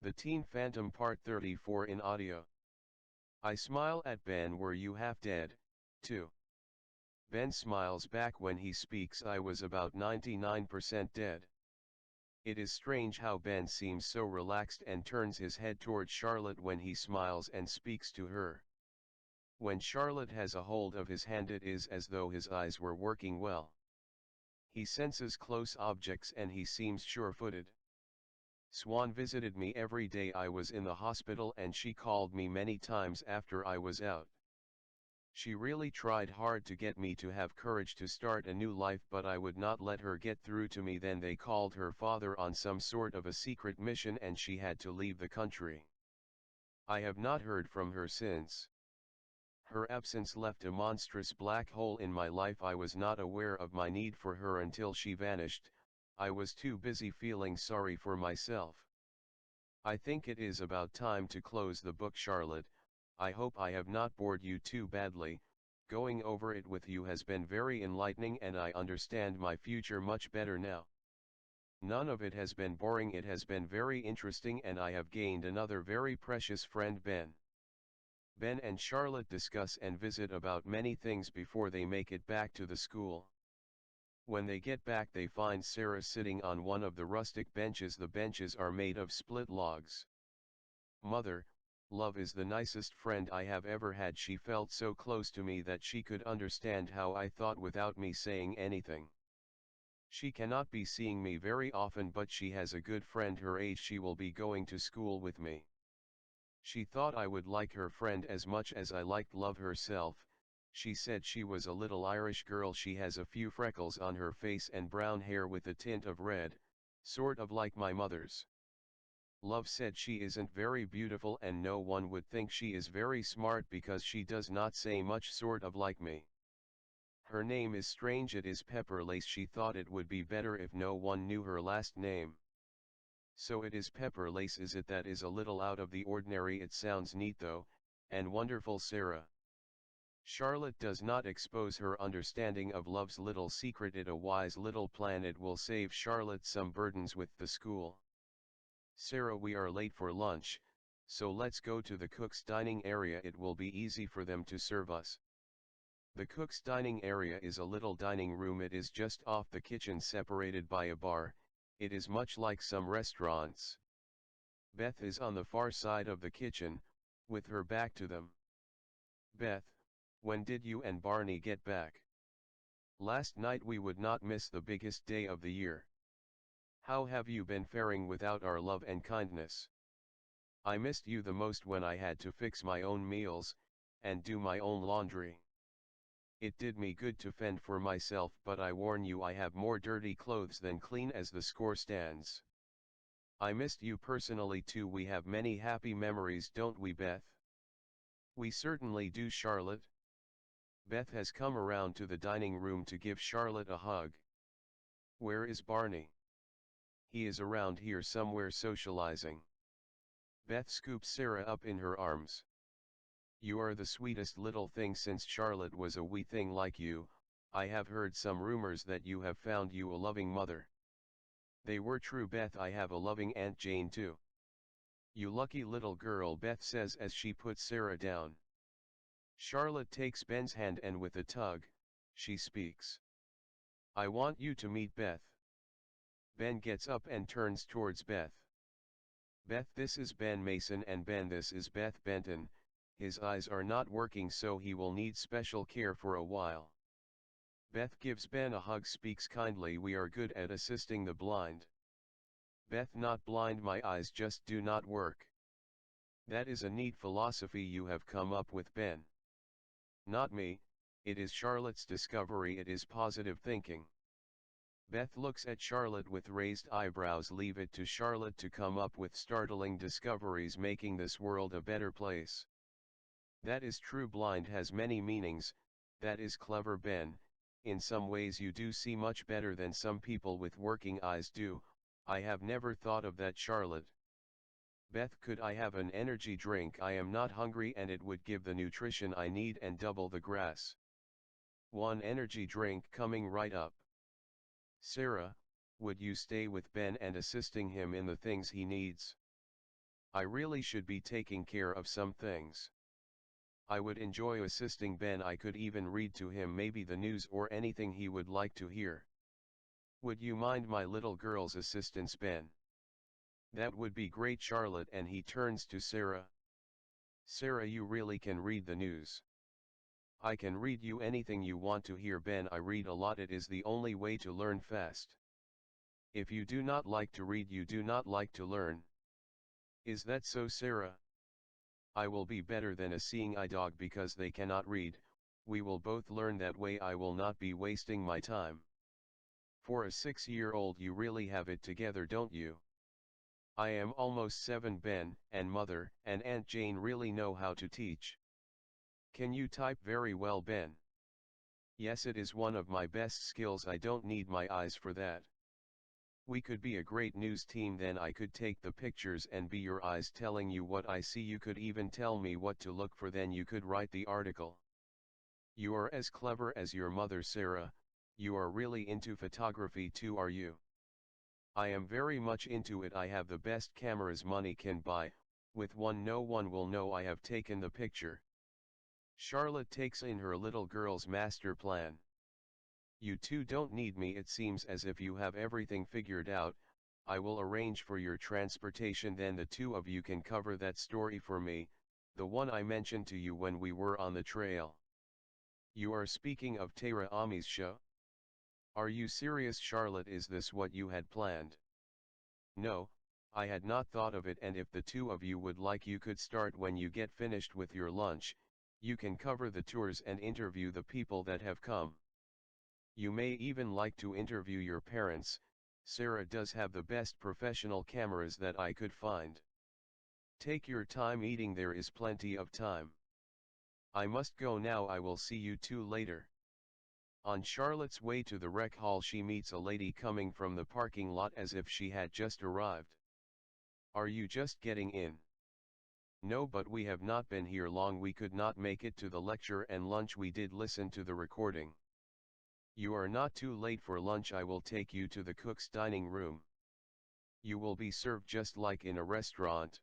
The Teen Phantom Part 34 in audio. I smile at Ben. Were you half dead, too? Ben smiles back when he speaks. I was about 99% dead. It is strange how Ben seems so relaxed and turns his head toward Charlotte when he smiles and speaks to her. When Charlotte has a hold of his hand, it is as though his eyes were working well. He senses close objects and he seems sure-footed. Swan visited me every day I was in the hospital, and she called me many times after I was out. She really tried hard to get me to have courage to start a new life, but I would not let her get through to me. Then they called her father on some sort of a secret mission and she had to leave the country. I have not heard from her since. Her absence left a monstrous black hole in my life. I was not aware of my need for her until she vanished. I was too busy feeling sorry for myself. I think it is about time to close the book, Charlotte. I hope I have not bored you too badly. Going over it with you has been very enlightening and I understand my future much better now. None of it has been boring, it has been very interesting, and I have gained another very precious friend, Ben. Ben and Charlotte discuss and visit about many things before they make it back to the school. When they get back, they find Sarah sitting on one of the rustic benches. The benches are made of split logs. Mother, love is the nicest friend I have ever had. She felt so close to me that she could understand how I thought without me saying anything. She cannot be seeing me very often, but she has a good friend her age. She will be going to school with me. She thought I would like her friend as much as I liked love herself. She said she was a little Irish girl. She has a few freckles on her face and brown hair with a tint of red, sort of like my mother's. Love said she isn't very beautiful and no one would think she is very smart because she does not say much, sort of like me. Her name is strange, it is Pepper Lace. She thought it would be better if no one knew her last name. So it is Pepper Lace, is it? That is a little out of the ordinary. It sounds neat though, and wonderful, Sarah. Charlotte does not expose her understanding of love's little secret. It a wise little plan. It will save Charlotte some burdens with the school. Sarah, we are late for lunch, so let's go to the cook's dining area. It will be easy for them to serve us. The cook's dining area is a little dining room. It is just off the kitchen, separated by a bar. It is much like some restaurants. Beth is on the far side of the kitchen, with her back to them. Beth, when did you and Barney get back? Last night. We would not miss the biggest day of the year. How have you been faring without our love and kindness? I missed you the most when I had to fix my own meals, and do my own laundry. It did me good to fend for myself, but I warn you, I have more dirty clothes than clean, as the score stands. I missed you personally too. We have many happy memories, don't we, Beth? We certainly do, Charlotte. Beth has come around to the dining room to give Charlotte a hug. Where is Barney? He is around here somewhere socializing. Beth scoops Sarah up in her arms. You are the sweetest little thing since Charlotte was a wee thing like you. I have heard some rumors that you have found you a loving mother. They were true, Beth. I have a loving Aunt Jane too. You lucky little girl, Beth says as she puts Sarah down. Charlotte takes Ben's hand and with a tug, she speaks. I want you to meet Beth. Ben gets up and turns towards Beth. Beth, this is Ben Mason, and Ben, this is Beth Benton. His eyes are not working, so he will need special care for a while. Beth gives Ben a hug, speaks kindly. We are good at assisting the blind. Beth, not blind, my eyes just do not work. That is a neat philosophy you have come up with, Ben. Not me, it is Charlotte's discovery. It is positive thinking. Beth looks at Charlotte with raised eyebrows. Leave it to Charlotte to come up with startling discoveries, making this world a better place. That is true. Blind has many meanings. That is clever, Ben. In some ways you do see much better than some people with working eyes do. I have never thought of that, Charlotte. Beth, could I have an energy drink? I am not hungry and it would give the nutrition I need and double the grass. One energy drink coming right up. Sarah, would you stay with Ben and assisting him in the things he needs? I really should be taking care of some things. I would enjoy assisting Ben. I could even read to him maybe the news or anything he would like to hear. Would you mind my little girl's assistance, Ben? That would be great, Charlotte. And he turns to Sarah. Sarah, you really can read the news. I can read you anything you want to hear, Ben. I read a lot. It is the only way to learn fast. If you do not like to read, you do not like to learn. Is that so, Sarah? I will be better than a seeing eye dog because they cannot read. We will both learn that way. I will not be wasting my time. For a 6-year-old, you really have it together, don't you? I am almost 7, Ben, and Mother and Aunt Jane really know how to teach. Can you type very well, Ben? Yes, it is one of my best skills. I don't need my eyes for that. We could be a great news team then. I could take the pictures and be your eyes telling you what I see. You could even tell me what to look for, then you could write the article. You are as clever as your mother, Sarah. You are really into photography too, are you? I am very much into it. I have the best cameras money can buy. With one no one will know I have taken the picture. Charlotte takes in her little girl's master plan. You two don't need me. It seems as if you have everything figured out. I will arrange for your transportation, then the two of you can cover that story for me, the one I mentioned to you when we were on the trail. You are speaking of Tara Ami's show? Are you serious, Charlotte? Is this what you had planned? No, I had not thought of it, and if the two of you would like, you could start when you get finished with your lunch. You can cover the tours and interview the people that have come. You may even like to interview your parents. Sarah does have the best professional cameras that I could find. Take your time eating, there is plenty of time. I must go now. I will see you two later. On Charlotte's way to the rec hall, she meets a lady coming from the parking lot as if she had just arrived. Are you just getting in? No, but we have not been here long. We could not make it to the lecture and lunch. We did listen to the recording. You are not too late for lunch. I will take you to the cook's dining room. You will be served just like in a restaurant.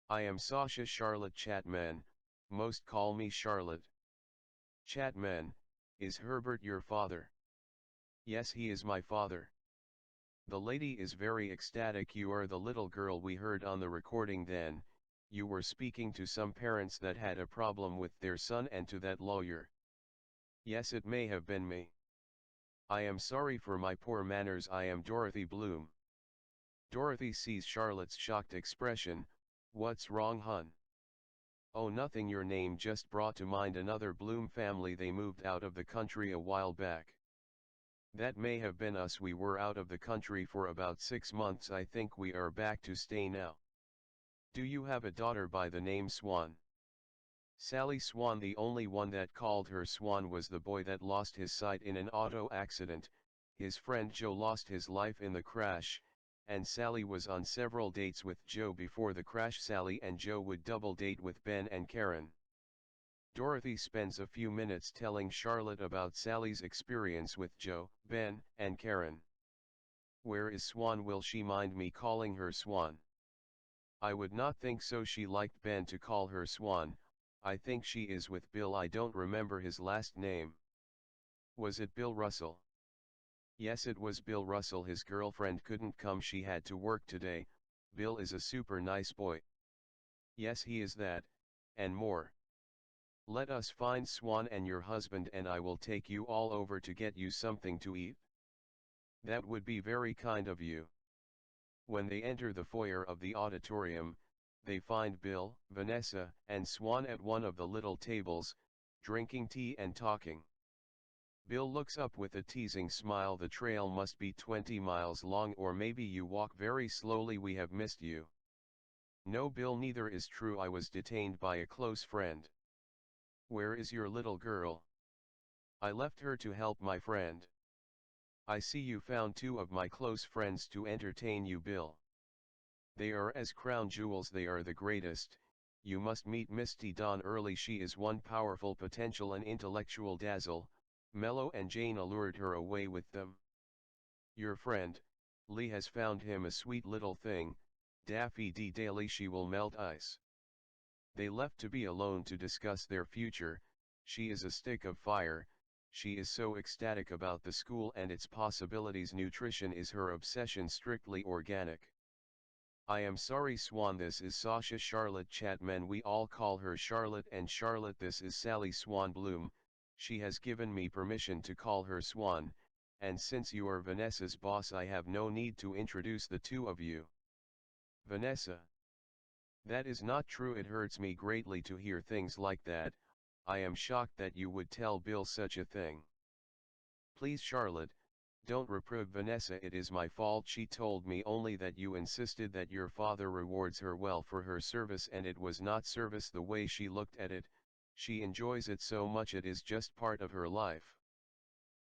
I am Sasha Charlotte Chapman, most call me Charlotte. Chapman, is Herbert your father? Yes, he is my father. The lady is very ecstatic. You are the little girl we heard on the recording. Then, you were speaking to some parents that had a problem with their son and to that lawyer. Yes, it may have been me. I am sorry for my poor manners. I am Dorothy Bloom. Dorothy sees Charlotte's shocked expression. What's wrong, hun? Oh, nothing. Your name just brought to mind another Bloom family. They moved out of the country a while back. That may have been us. We were out of the country for about 6 months. I think we are back to stay now. Do you have a daughter by the name Swan? Sally Swan. The only one that called her Swan was the boy that lost his sight in an auto accident. His friend Joe lost his life in the crash, and Sally was on several dates with Joe before the crash. Sally and Joe would double date with Ben and Karen. Dorothy spends a few minutes telling Charlotte about Sally's experience with Joe, Ben, and Karen. Where is Swan? Will she mind me calling her Swan? I would not think so. She liked Ben to call her Swan. I think she is with Bill. I don't remember his last name. Was it Bill Russell? Yes, it was Bill Russell. His girlfriend couldn't come. She had to work today. Bill is a super nice boy. Yes, he is that, and more. Let us find Swan and your husband, and I will take you all over to get you something to eat. That would be very kind of you. When they enter the foyer of the auditorium, they find Bill, Vanessa, and Swan at one of the little tables, drinking tea and talking. Bill looks up with a teasing smile. The trail must be 20 miles long, or maybe you walk very slowly. We have missed you. No, Bill, neither is true. I was detained by a close friend. Where is your little girl? I left her to help my friend. I see you found two of my close friends to entertain you, Bill. They are as crown jewels. They are the greatest. You must meet Misty Dawn early. She is one powerful potential and intellectual dazzle. Mello and Jane allured her away with them. Your friend, Lee, has found him a sweet little thing. Daffy D daily she will melt ice. They left to be alone to discuss their future. She is a stick of fire, she is so ecstatic about the school and its possibilities. Nutrition is her obsession, strictly organic. I am sorry Swan, this is Sasha Charlotte Chapman, we all call her Charlotte and Charlotte. This is Sally Swan Bloom, she has given me permission to call her Swan, and since you are Vanessa's boss I have no need to introduce the two of you. Vanessa. That is not true, it hurts me greatly to hear things like that. I am shocked that you would tell Bill such a thing. Please Charlotte, don't reprove Vanessa, it is my fault. She told me only that you insisted that your father rewards her well for her service, and it was not service the way she looked at it. She enjoys it so much, it is just part of her life.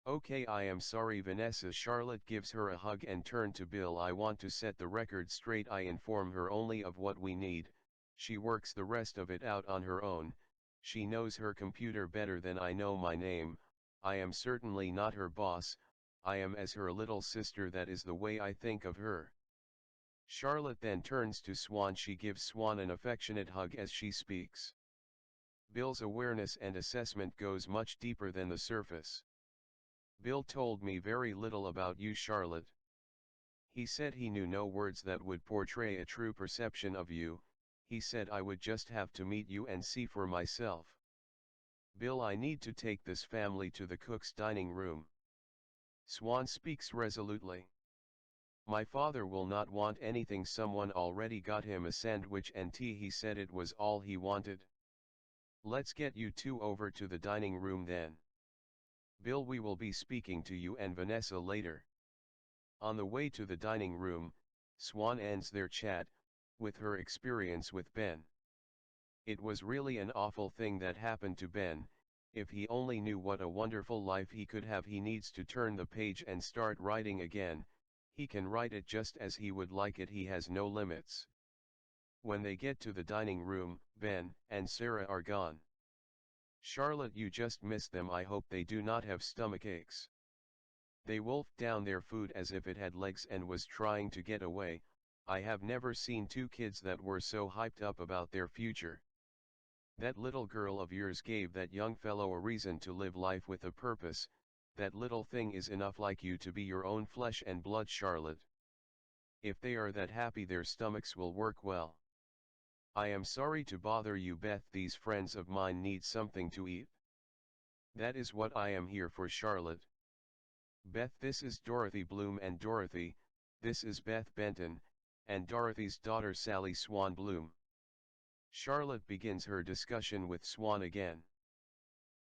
Okay, I am sorry Vanessa. Charlotte gives her a hug and turned to Bill. I want to set the record straight. I inform her only of what we need. She works the rest of it out on her own. She knows her computer better than I know my name. I am certainly not her boss. I am as her little sister, that is the way I think of her. Charlotte then turns to Swan. She gives Swan an affectionate hug as she speaks. Bill's awareness and assessment goes much deeper than the surface. Bill told me very little about you, Charlotte. He said he knew no words that would portray a true perception of you. He said I would just have to meet you and see for myself. Bill, I need to take this family to the cook's dining room. Swan speaks resolutely. My father will not want anything. Someone already got him a sandwich and tea. He said it was all he wanted. Let's get you two over to the dining room then. Bill, we will be speaking to you and Vanessa later. On the way to the dining room, Swan ends their chat with her experience with Ben. It was really an awful thing that happened to Ben. If he only knew what a wonderful life he could have. He needs to turn the page and start writing again. He can write it just as he would like it. He has no limits. When they get to the dining room, Ben and Sarah are gone. Charlotte, you just missed them. I hope they do not have stomach aches. They wolfed down their food as if it had legs and was trying to get away. I have never seen two kids that were so hyped up about their future. That little girl of yours gave that young fellow a reason to live life with a purpose. That little thing is enough like you to be your own flesh and blood, Charlotte. If they are that happy, their stomachs will work well. I am sorry to bother you, Beth. These friends of mine need something to eat. That is what I am here for, Charlotte. Beth, this is Dorothy Bloom, and Dorothy, this is Beth Benton, and Dorothy's daughter Sally Swan Bloom. Charlotte begins her discussion with Swan again.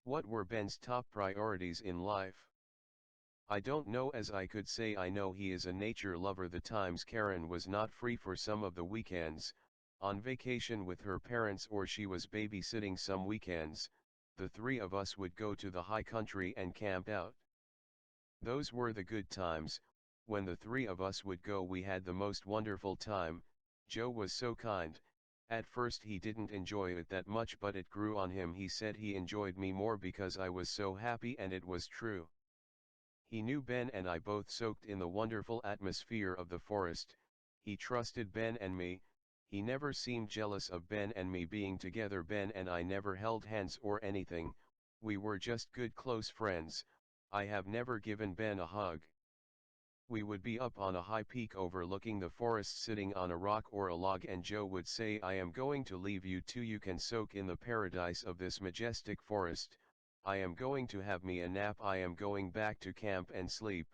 What were Ben's top priorities in life? I don't know, as I could say I know he is a nature lover. The times Karen was not free for some of the weekends, on vacation with her parents, or she was babysitting some weekends, the three of us would go to the high country and camp out. Those were the good times. When the three of us would go, we had the most wonderful time. Joe was so kind. At first he didn't enjoy it that much, but it grew on him. He said he enjoyed me more because I was so happy, and it was true. He knew Ben and I both soaked in the wonderful atmosphere of the forest. He trusted Ben and me. He never seemed jealous of Ben and me being together. Ben and I never held hands or anything. We were just good close friends. I have never given Ben a hug. We would be up on a high peak overlooking the forest, sitting on a rock or a log, and Joe would say, I am going to leave you two. You can soak in the paradise of this majestic forest. I am going to have me a nap. I am going back to camp and sleep.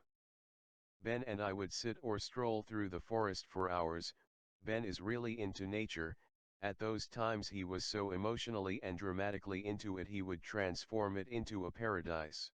Ben and I would sit or stroll through the forest for hours. Ben is really into nature. At those times he was so emotionally and dramatically into it, he would transform it into a paradise.